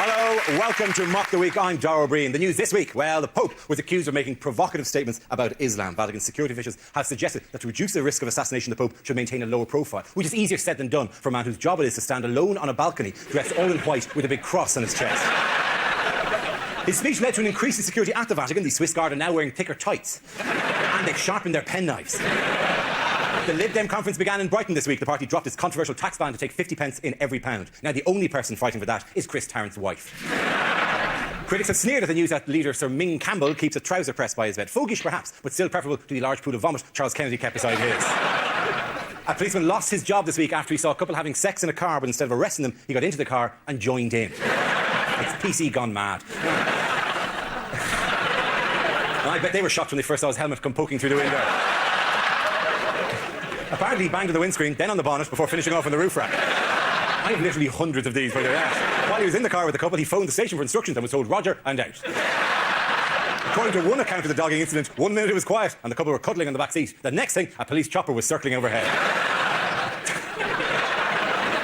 Hello, welcome to Mock the Week. I'm Dara Breen. The news this week, well, the Pope was accused of making provocative statements about Islam. Vatican security officials have suggested that to reduce the risk of assassination, the Pope should maintain a lower profile, which is easier said than done for a man whose job it is to stand alone on a balcony, dressed all in white with a big cross on his chest. His speech led to an increase in security at the Vatican. The Swiss Guard are now wearing thicker tights. And they've sharpened their penknives. The Lib Dem conference began in Brighton this week. The party dropped its controversial tax ban to take 50 pence in every pound. Now, the only person fighting for that is Chris Tarrant's wife. Critics have sneered at the news that leader Sir Ming Campbell keeps a trouser pressed by his bed. Fogish, perhaps, but still preferable to the large pool of vomit Charles Kennedy kept beside his. A policeman lost his job this week after he saw a couple having sex in a car, but instead of arresting them, he got into the car and joined in. It's PC gone mad. I bet they were shocked when they first saw his helmet come poking through the window. Apparently he banged on the windscreen, then on the bonnet, before finishing off on the roof rack. I have literally hundreds of these, by the way. While he was in the car with the couple, he phoned the station for instructions and was told, Roger, I'm out. According to one account of the dogging incident, 1 minute it was quiet and the couple were cuddling on the back seat. The next thing, a police chopper was circling overhead.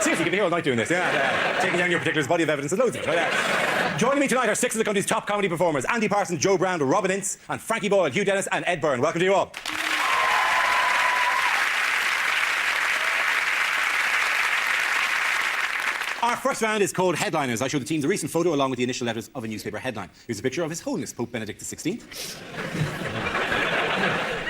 Seriously, you can be here all night doing this. Taking down your particulars, body of evidence, and loads of it. Joining me tonight are 6 of the country's top comedy performers: Andy Parsons, Joe Brown, Robin Ince, and Frankie Boyle, Hugh Dennis, and Ed Byrne. Welcome to you all. Our first round is called Headliners. I show the teams a recent photo along with the initial letters of a newspaper headline. Here's a picture of His Holiness Pope Benedict XVI.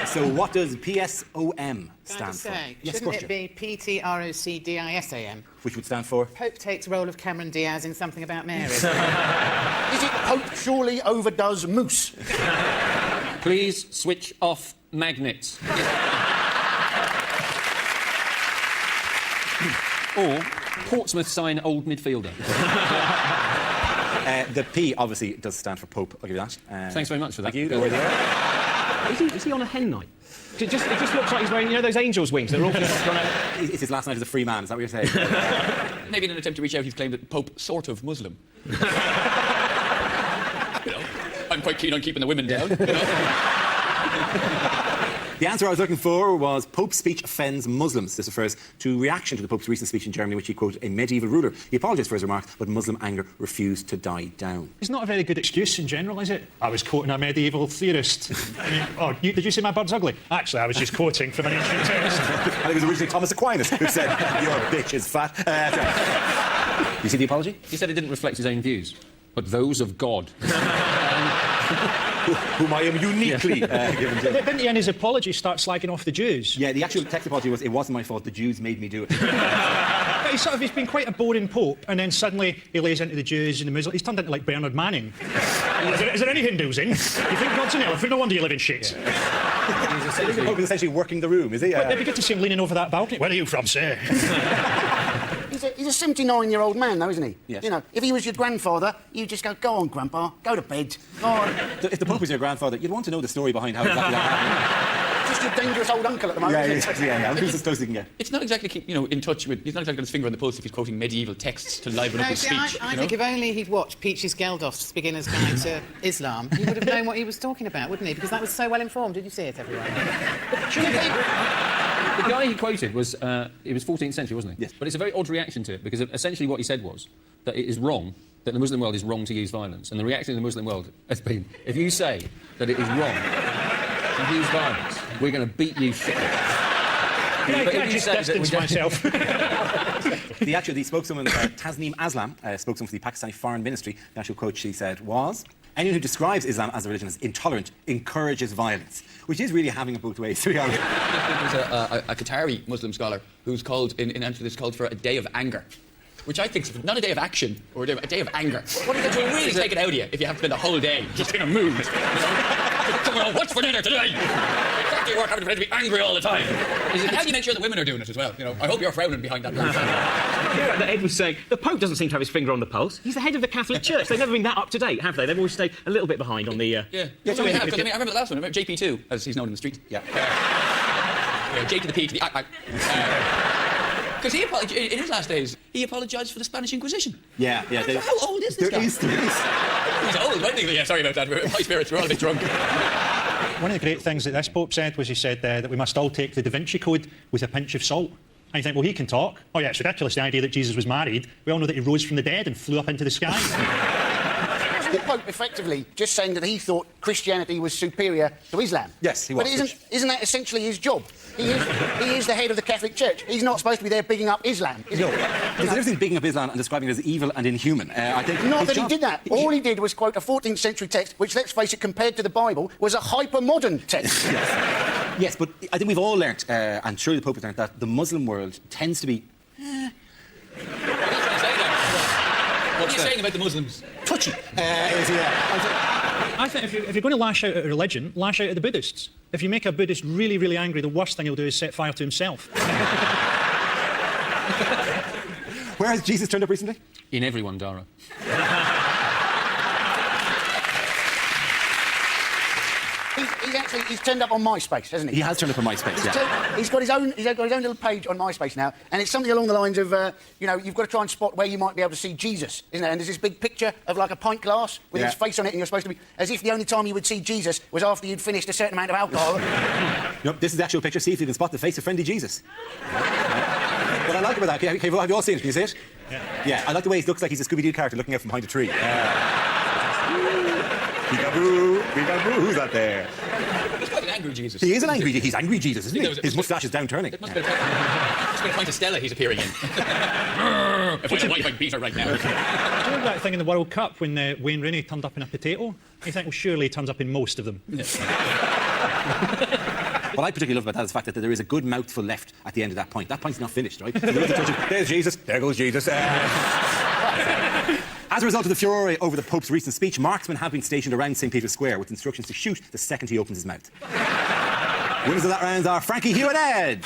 So what does PSOM stand for? Shouldn't it be PTROCDISAM? Which would stand for? Pope takes role of Cameron Diaz in Something About Mary. Is it Pope surely overdoes moose? Please switch off magnets. Or Portsmouth sign old midfielder. The P obviously does stand for Pope. I'll give you that. Thanks very much for that. Thank you. Is he on a hen night? It just looks like he's wearing, those angel's wings. They're all gone out. It's his last night as a free man. Is that what you're saying? Maybe in an attempt to reach out, he's claimed that Pope sort of Muslim. I'm quite keen on keeping the women down. The answer I was looking for was Pope's speech offends Muslims. This refers to reaction to the Pope's recent speech in Germany, which he quoted a medieval ruler. He apologised for his remarks, but Muslim anger refused to die down. It's not a very good excuse in general, is it? I was quoting a medieval theorist. Did you say my bird's ugly? Actually, I was just quoting from an ancient text. And it was originally Thomas Aquinas who said, your bitch is fat. You see the apology? He said it didn't reflect his own views, but those of God. Whom I am uniquely given to. Didn't he, in his apology, start slagging off the Jews? Yeah, the actual text apology was, it wasn't my fault, the Jews made me do it. But he's been quite a boring pope, and then suddenly he lays into the Jews and the Muslims. He's turned into like Bernard Manning. Is there any Hindus in? You think God's an elephant? No wonder you live in shit. The Pope is essentially working the room, is he? It'd be good to see him leaning over that balcony. Where are you from, sir? He's a 79-year-old man, though, isn't he? Yes. You know, if he was your grandfather, you'd just go on, Grandpa, go to bed. Go on. If the Pope was your grandfather, you'd want to know the story behind how exactly that happened. Just your dangerous old uncle at the moment. Who's as close as he can get? It's not exactly, in touch with... He's not exactly got his finger on the pulse if he's quoting medieval texts to liven up his speech. I think if only he'd watched Peaches Geldof's Beginner's Guide to Islam, he would have known what he was talking about, wouldn't he? Because that was so well informed. Did you see it, everyone? The guy he quoted was, it was 14th century, wasn't he? Yes. But it's a very odd reaction to it, because essentially what he said was that it is wrong, that the Muslim world is wrong to use violence. And the reaction in the Muslim world has been, if you say that it is wrong to use violence, we're going to beat you shit. I just distance myself. The spokeswoman, Tasneem Aslam, spokeswoman for the Pakistani Foreign Ministry, the actual quote she said was, anyone who describes Islam as a religion as intolerant encourages violence, which is really having it both ways. There's a Qatari Muslim scholar who's called, in answer to this, called for a day of anger, which I think is not a day of action, or a day of anger. What is it to really take it out of you if you have to spend the whole day just in a mood? What's for dinner today? Exactly work having to be angry all the time. And how do you make sure the women are doing it as well? I hope you're frowning behind that. That Ed was saying, the Pope doesn't seem to have his finger on the pulse. He's the head of the Catholic Church. They've never been that up to date, have they? They've always stayed a little bit behind on the... I remember the last one. I remember JP2, as he's known in the street. Yeah. J to the P to the I. Because in his last days, he apologised for the Spanish Inquisition. Yeah. How old is this guy? He's old, I think. Yeah, sorry about that. My spirits were all a bit drunk. One of the great things that this Pope said was he said that we must all take the Da Vinci Code with a pinch of salt. And you think, well, he can talk. Oh, yeah, it's ridiculous, the idea that Jesus was married. We all know that he rose from the dead and flew up into the sky. Wasn't the Pope effectively just saying that he thought Christianity was superior to Islam? Yes, he was. But isn't that essentially his job? He is the head of the Catholic Church. He's not supposed to be there bigging up Islam, is he? No, there's a difference between bigging up Islam and describing it as evil and inhuman. I think Not his that he job- did that. All he did was quote a 14th century text, which, let's face it, compared to the Bible, was a hyper-modern text. Yes, but I think we've all learnt, and surely the Pope has learnt, that the Muslim world tends to be What are you saying about the Muslims? touchy. I think if you're going to lash out at a religion, lash out at the Buddhists. If you make a Buddhist really, really angry, the worst thing he'll do is set fire to himself. Where has Jesus turned up recently? In everyone, Dara. He's turned up on MySpace, hasn't he? He has turned up on MySpace, yeah. He's got his own little page on MySpace now, and it's something along the lines of, you've got to try and spot where you might be able to see Jesus, isn't it? And there's this big picture of like a pint glass with his face on it, and you're supposed to be as if the only time you would see Jesus was after you'd finished a certain amount of alcohol. No, this is the actual picture. See if you can spot the face of friendly Jesus. What I like about that, have you all seen it? Can you see it? Yeah, I like the way he looks like he's a Scooby-Doo character looking out from behind a tree. Peekaboo, peekaboo, who's that there? He's quite an angry Jesus. He is an angry Jesus. He's angry Jesus, isn't he? His moustache is downturning. It must be a point of Stella he's appearing in. If we might beat her right now. Do you remember that thing in the World Cup when Wayne Rooney turned up in a potato? You think, well, surely he turns up in most of them. What I particularly love about that is the fact that there is a good mouthful left at the end of that point. That point's not finished, right? There's Jesus. There goes Jesus. As a result of the furore over the Pope's recent speech, marksmen have been stationed around St. Peter's Square with instructions to shoot the second he opens his mouth. Winners of that round are Frankie, Hugh and Ed.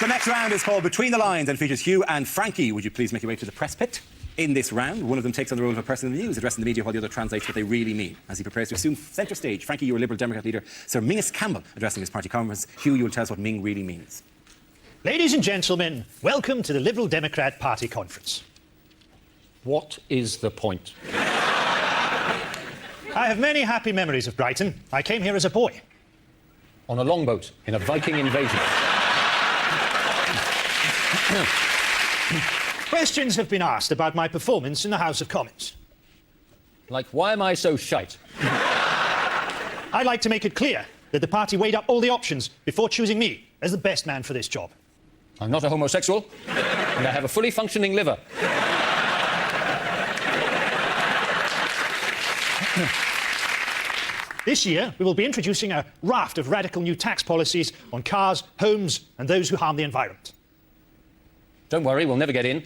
The next round is called Between the Lines and features Hugh and Frankie. Would you please make your way to the press pit? In this round, one of them takes on the role of a person in the news, addressing the media while the other translates what they really mean. As he prepares to assume centre stage, Frankie, you're a Liberal Democrat leader. Sir Mingus Campbell addressing his party conference. Hugh, you will tell us what Ming really means. Ladies and gentlemen, welcome to the Liberal Democrat Party conference. What is the point? I have many happy memories of Brighton. I came here as a boy. On a longboat in a Viking invasion. Questions have been asked about my performance in the House of Commons. Like, why am I so shite? I'd like to make it clear that the party weighed up all the options before choosing me as the best man for this job. I'm not a homosexual, and I have a fully functioning liver. This year, we will be introducing a raft of radical new tax policies on cars, homes, and those who harm the environment. Don't worry, we'll never get in.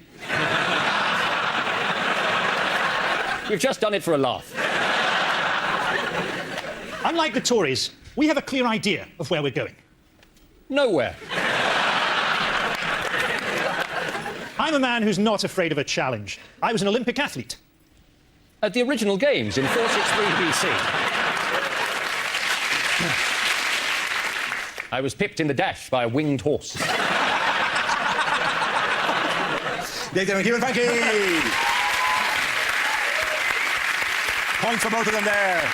We've just done it for a laugh. Unlike the Tories, we have a clear idea of where we're going. Nowhere. I'm a man who's not afraid of a challenge. I was an Olympic athlete. At the original Games in 463 BC. I was pipped in the dash by a winged horse. Ladies and gentlemen, Frankie! Points for both of them there.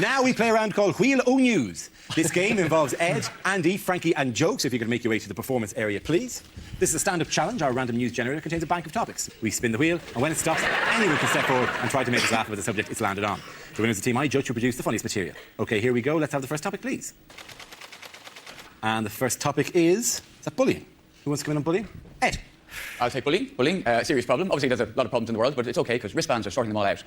Now we play a round called Wheel O News. This game involves Ed, Andy, Frankie and jokes. If you could make your way to the performance area, please. This is a stand-up challenge. Our random news generator contains a bank of topics. We spin the wheel, and when it stops, anyone can step forward and try to make us laugh about the subject it's landed on. The winners of the team I judge who produce the funniest material. OK, here we go. Let's have the first topic, please. And the first topic is that bullying? Who wants to come in on bullying? Ed. I'll take bullying. Bullying, serious problem. Obviously, there's a lot of problems in the world, but it's OK, because wristbands are sorting them all out.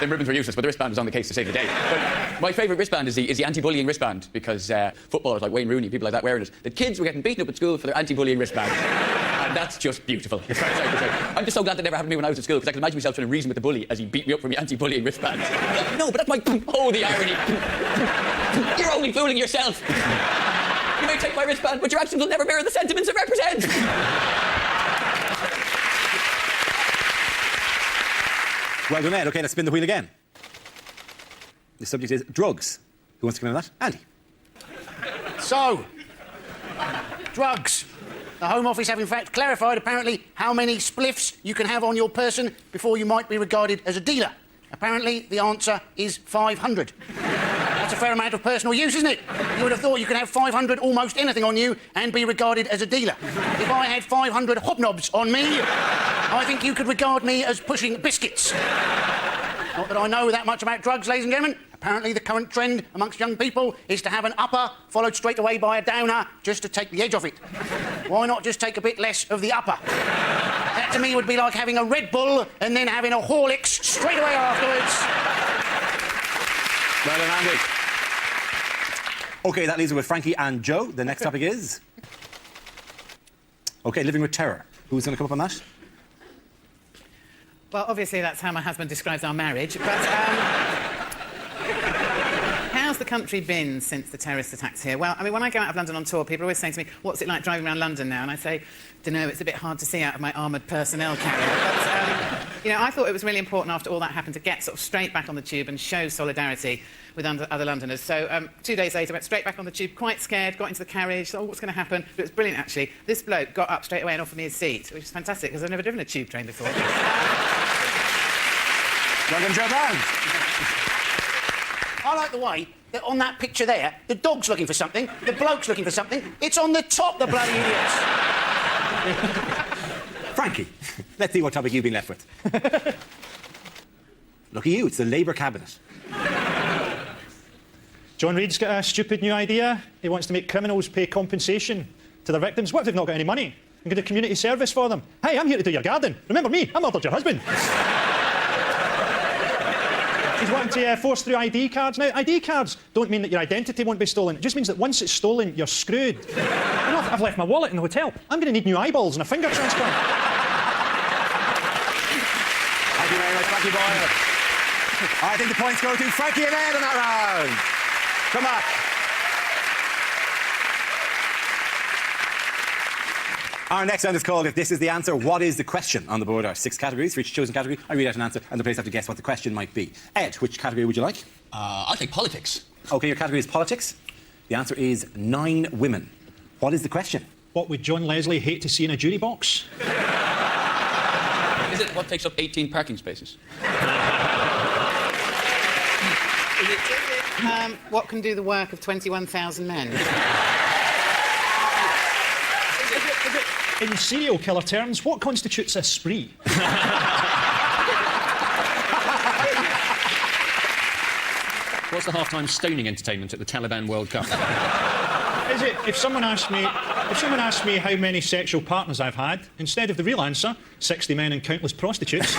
The ribbons were useless, but the wristband was on the case to save the day. But my favourite wristband is the anti-bullying wristband, because footballers like Wayne Rooney, people like that wearing it. The kids were getting beaten up at school for their anti-bullying wristband. And that's just beautiful. I'm just so glad that never happened to me when I was at school, because I can imagine myself trying to reason with the bully as he beat me up for my anti-bullying wristband. No, but that's my... Oh, the irony. You're only fooling yourself. You may take my wristband, but your actions will never mirror the sentiments it represents. Well done, Ed. OK, let's spin the wheel again. The subject is drugs. Who wants to come in on that? Andy. So, drugs. The Home Office have in fact clarified, apparently, how many spliffs you can have on your person before you might be regarded as a dealer. Apparently, the answer is 500. That's a fair amount of personal use, isn't it? You would have thought you could have 500 almost anything on you and be regarded as a dealer. If I had 500 hobnobs on me, I think you could regard me as pushing biscuits. Not that I know that much about drugs, ladies and gentlemen. Apparently, the current trend amongst young people is to have an upper followed straight away by a downer just to take the edge off it. Why not just take a bit less of the upper? That, to me, would be like having a Red Bull and then having a Horlicks straight away afterwards. Well done, Andy. OK, that leaves it with Frankie and Joe. The next topic is... OK, living with terror. Who's going to come up on that? Well, obviously, that's how my husband describes our marriage, but, how's the country been since the terrorist attacks here? Well, I mean, when I go out of London on tour, people are always saying to me, what's it like driving around London now? And I say, dunno, it's a bit hard to see out of my armoured personnel carrier. But, you know, I thought it was really important after all that happened to get sort of straight back on the tube and show solidarity with other Londoners. So 2 days later, I went straight back on the tube, quite scared, got into the carriage, thought, oh, what's going to happen? But it was brilliant, actually. This bloke got up straight away and offered me his seat, which is fantastic, because I've never driven a tube train before. Well done, Joe Brown. I like the way that on that picture there, the dog's looking for something, the bloke's looking for something. It's on the top, the bloody idiots. Frankie, let's see what topic you've been left with. Look at you, it's the Labour cabinet. John Reid's got a stupid new idea. He wants to make criminals pay compensation to their victims. What if they've not got any money? And get a community service for them. Hey, I'm here to do your garden. Remember me? I murdered your husband. He's wanting to force through ID cards. Now, ID cards don't mean that your identity won't be stolen. It just means that once it's stolen, you're screwed. You know, I've left my wallet in the hotel. I'm going to need new eyeballs and a finger transplant. Thank you very much, Frankie Boyle. I think the points go to Frankie and Ed in that round. Come on. Our next round is called If This Is the Answer, What Is the Question? On the board are 6 categories. For each chosen category, I read out an answer and the players have to guess what the question might be. Ed, which category would you like? I'll take politics. OK, your category is politics. The answer is 9 women. What is the question? What would John Leslie hate to see in a jury box? Is it what takes up 18 parking spaces? What can do the work of 21,000 men? In serial killer terms, what constitutes a spree? What's the half-time stoning entertainment at the Taliban World Cup? Is it, if someone asked me how many sexual partners I've had, instead of the real answer, 60 men and countless prostitutes,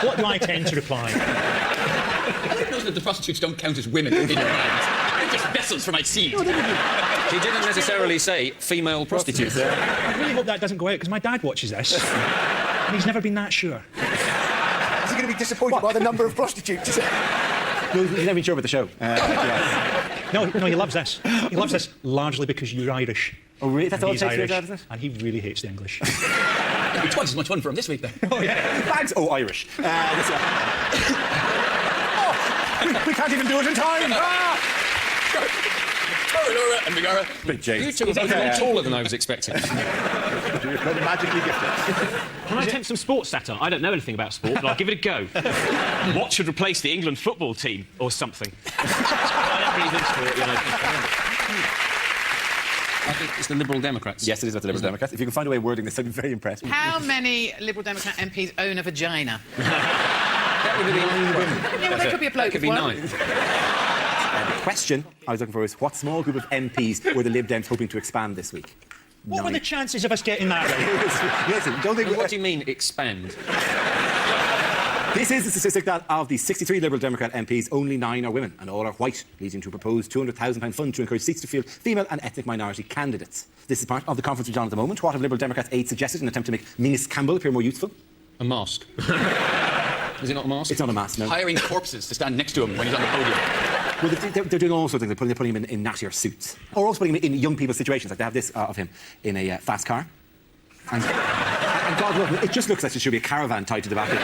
what do I tend to reply? I didn't know that the prostitutes don't count as women in your mind. They're just vessels for my seed. She didn't necessarily say female prostitutes. I really hope that doesn't go out, because my dad watches this, and he's never been that sure. Is he going to be disappointed by the number of prostitutes? No, he's never been sure about the show. Yes. No, he loves this. He loves this largely because you're Irish. Oh, really? That's all it He's takes for your Irish, dad, is it? and he really hates the English. It'll be twice as much fun for him this week, then. Oh, yeah. Bags. Oh, Irish. We can't even do it in time. Laura and Megara. Big James. You two are both a lot taller than I was expecting. You're magically gifted. Can I attempt some sports satire? I don't know anything about sport, but I'll give it a go. What should replace the England football team, or something? I don't believe in sport, you know. I think it's the Liberal Democrats. Yes, it is about the Liberal Democrats. If you can find a way of wording this, I'd be very impressed. How many Liberal Democrat MPs own a vagina? That would be 9 women. Yeah, well, there could be a bloke That could be with one. 9. The question I was looking for is what small group of MPs were the Lib Dems hoping to expand this week? What were the chances of us getting that right? Listen, don't think... What do you mean, expand? This is the statistic that of the 63 Liberal Democrat MPs, only 9 are women, and all are white, leading to a proposed £200,000 fund to encourage seats to fill female and ethnic minority candidates. This is part of the conference we're on at the moment. What have Liberal Democrats' aides suggested in an attempt to make Minas Campbell appear more useful? A mask. Is it not a mask? It's not a mask, no. Hiring corpses to stand next to him when he's on the podium. Well, they're doing all sorts of things. They're putting him in nattier suits. Or also putting him in young people's situations. Like they have this of him in a fast car. And God love it just looks like there should be a caravan tied to the back of it.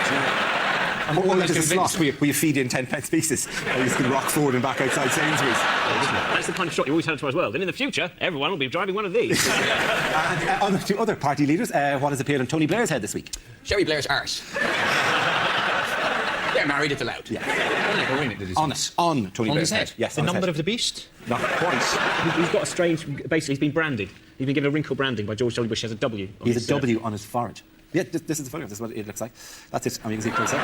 Or there's a slot where you feed in 10 pence pieces. And you just can rock forward and back outside Sainsbury's. That's the kind of shot you always tell to as well. Then in the future, everyone will be driving one of these. And on to other party leaders, what has appeared on Tony Blair's head this week? Sherry Blair's arse. They're married, it's allowed. Yeah. Or in it, did he say? On Tony On Blair's his head? Yes, The on his number head. of the beast? Not quite. He's got a strange... Basically, he's been branded. He's been given a wrinkle branding by George W. Bush. He has a W. On He has his, a W on his forehead. Yeah, this is the photograph. This is what it looks like. That's it. I mean, you can see it close up.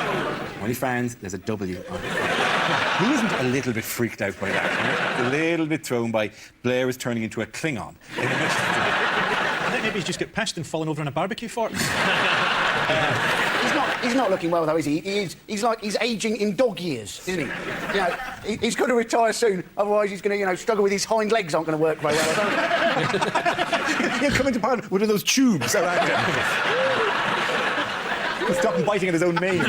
When he frowns, there's a W on his forehead. Who isn't a little bit freaked out by that? A little bit thrown by Blair is turning into a Klingon. I think maybe he's just got pissed and fallen over on a barbecue fork. He's not looking well, though, is he? He's ageing in dog years, isn't he? You know, he's going to retire soon, otherwise he's going to, struggle with his hind legs aren't going to work very well. He'll come into Parliament with one of those tubes around him. He'll stop him biting at his own mane.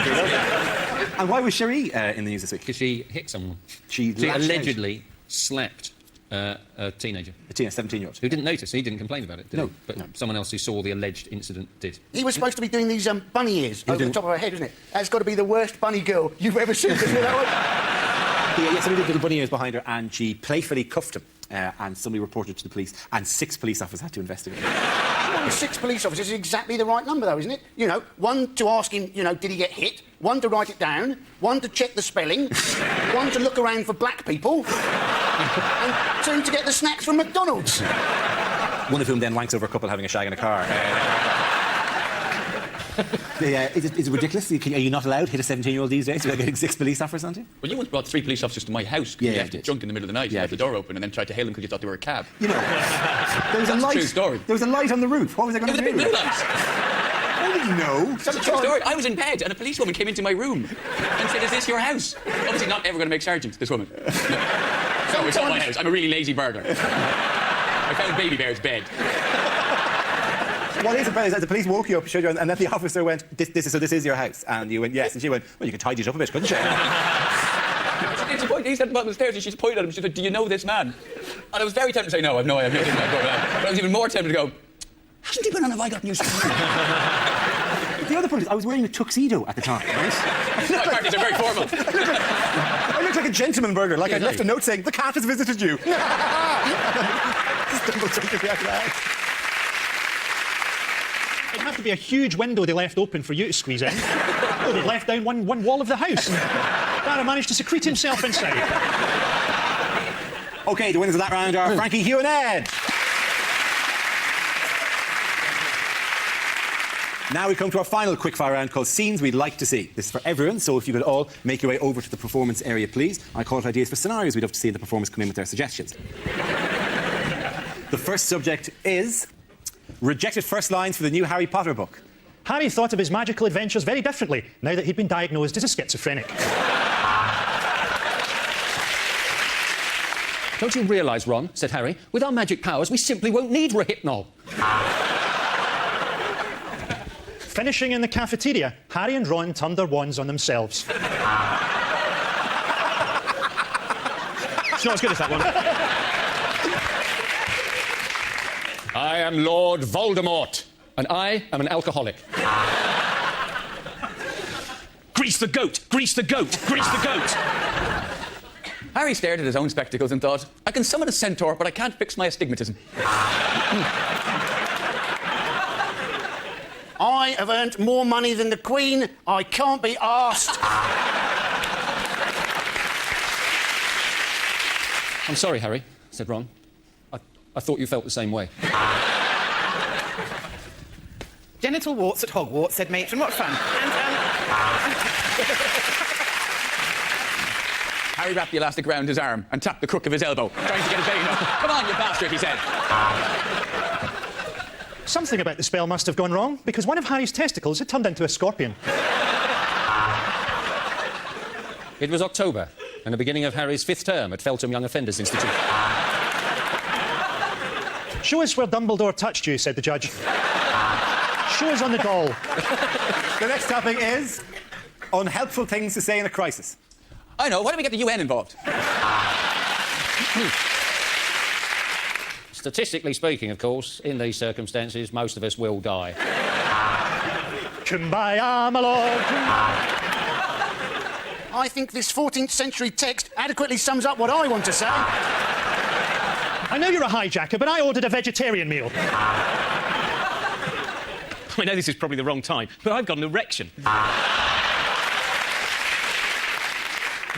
And why was Cherie in the news this week? Because she hit someone. She allegedly slapped a teenager. A 17-year-old. Who didn't notice. He didn't complain about it, did No, he? But no. someone else who saw the alleged incident did. He was supposed to be doing these bunny ears over the top of her head, isn't it? That's got to be the worst bunny girl you've ever seen. Isn't it, that one? Yeah, somebody did little bunny ears behind her and she playfully cuffed him. And somebody reported to the police and 6 police officers had to investigate. 6 police officers is exactly the right number, though, isn't it? One to ask him, did he get hit? One to write it down. One to check the spelling. One to look around for black people. And 2 to get the snacks from McDonald's. One of whom then wanks over a couple having a shag in a car. Is it ridiculous? Are you not allowed to hit a 17-year-old these days without getting 6 police officers on you? Well, you once brought 3 police officers to my house. Yeah, you I left did. drunk in the middle of the night. Yeah, You I left the did. door open and then tried to hail them because you thought they were a cab. There was a That's a light. true story. There was a light on the roof. What was I going It to was a do? big blue light. How did you know? That's a true story. I was in bed and a policewoman came into my room and said, "Is this your house?" Obviously not ever going to make sergeant, this woman. No, it's not my house. I'm a really lazy burglar. I found Baby Bear's bed. What is it? The police woke you up, showed you, and then the officer went, this is your house. And you went, yes. And she went, well, you could tidy it up a bit, couldn't you? He's at the bottom of the stairs and she's pointed at him. She said, "Do you know this man?" And I was very tempted to say, "No, I've no idea." But I was even more tempted to go, "Hasn't he been on Have I Got News?" The other point is, I was wearing a tuxedo at the time, right? My parties are very formal. I looked like a gentleman burglar, like I'd left a note saying, the cat has visited you. Just double checking me out loud. It'd have to be a huge window they left open for you to squeeze in. Oh, they left down one wall of the house. Dara managed to secrete himself inside. OK, the winners of that round are Frankie, Hugh and Ed. Now we come to our final quickfire round called Scenes We'd Like to See. This is for everyone, so if you could all make your way over to the performance area, please. I call it ideas for scenarios we'd love to see, and the performers come in with their suggestions. The first subject is rejected first lines for the new Harry Potter book. Harry thought of his magical adventures very differently now that he'd been diagnosed as a schizophrenic. Don't you realise, Ron, said Harry, with our magic powers, we simply won't need Rohypnol. Finishing in the cafeteria, Harry and Ron turned their wands on themselves. It's not as good as that one. I am Lord Voldemort, and I am an alcoholic. Grease the goat! Grease the goat! Grease the goat! Harry stared at his own spectacles and thought, "I can summon a centaur, but I can't fix my astigmatism." I have earned more money than the Queen. I can't be arsed. I'm sorry, Harry, said Ron. I thought you felt the same way. Genital warts at Hogwarts, said Matron. What fun. And, Harry wrapped the elastic round his arm and tapped the crook of his elbow, trying to get his vein up. "Come on, you bastard," he said. Something about the spell must have gone wrong, because one of Harry's testicles had turned into a scorpion. It was October, and the beginning of Harry's 5th term at Feltham Young Offenders Institute. Show us where Dumbledore touched you, said the judge. Show us on the doll. The next topic is unhelpful things to say in a crisis. I know, why don't we get the UN involved? Statistically speaking, of course, in these circumstances, most of us will die. Kumbaya, my lord. I think this 14th century text adequately sums up what I want to say. I know you're a hijacker, but I ordered a vegetarian meal. I know this is probably the wrong time, but I've got an erection.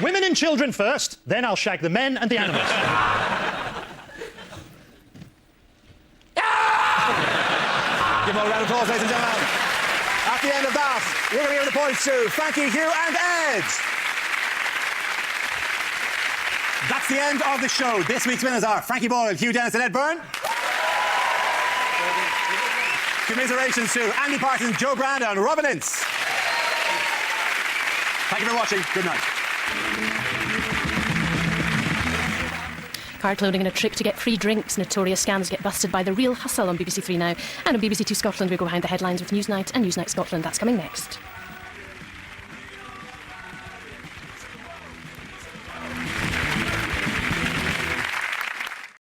Women and children first, then I'll shag the men and the animals. Give them all a round of applause, ladies and gentlemen. At the end of that, we're going to give the points to Frankie, Hugh and Ed. That's the end of the show. This week's winners are Frankie Boyle, Hugh Dennis and Ed Byrne. Commiserations to Andy Parsons, Joe Branda and Robin Ince. Thank you for watching. Good night. Card loading and a trip to get free drinks. Notorious scams get busted by The Real Hustle on BBC Three now. And on BBC Two Scotland, we go behind the headlines with Newsnight and Newsnight Scotland. That's coming next.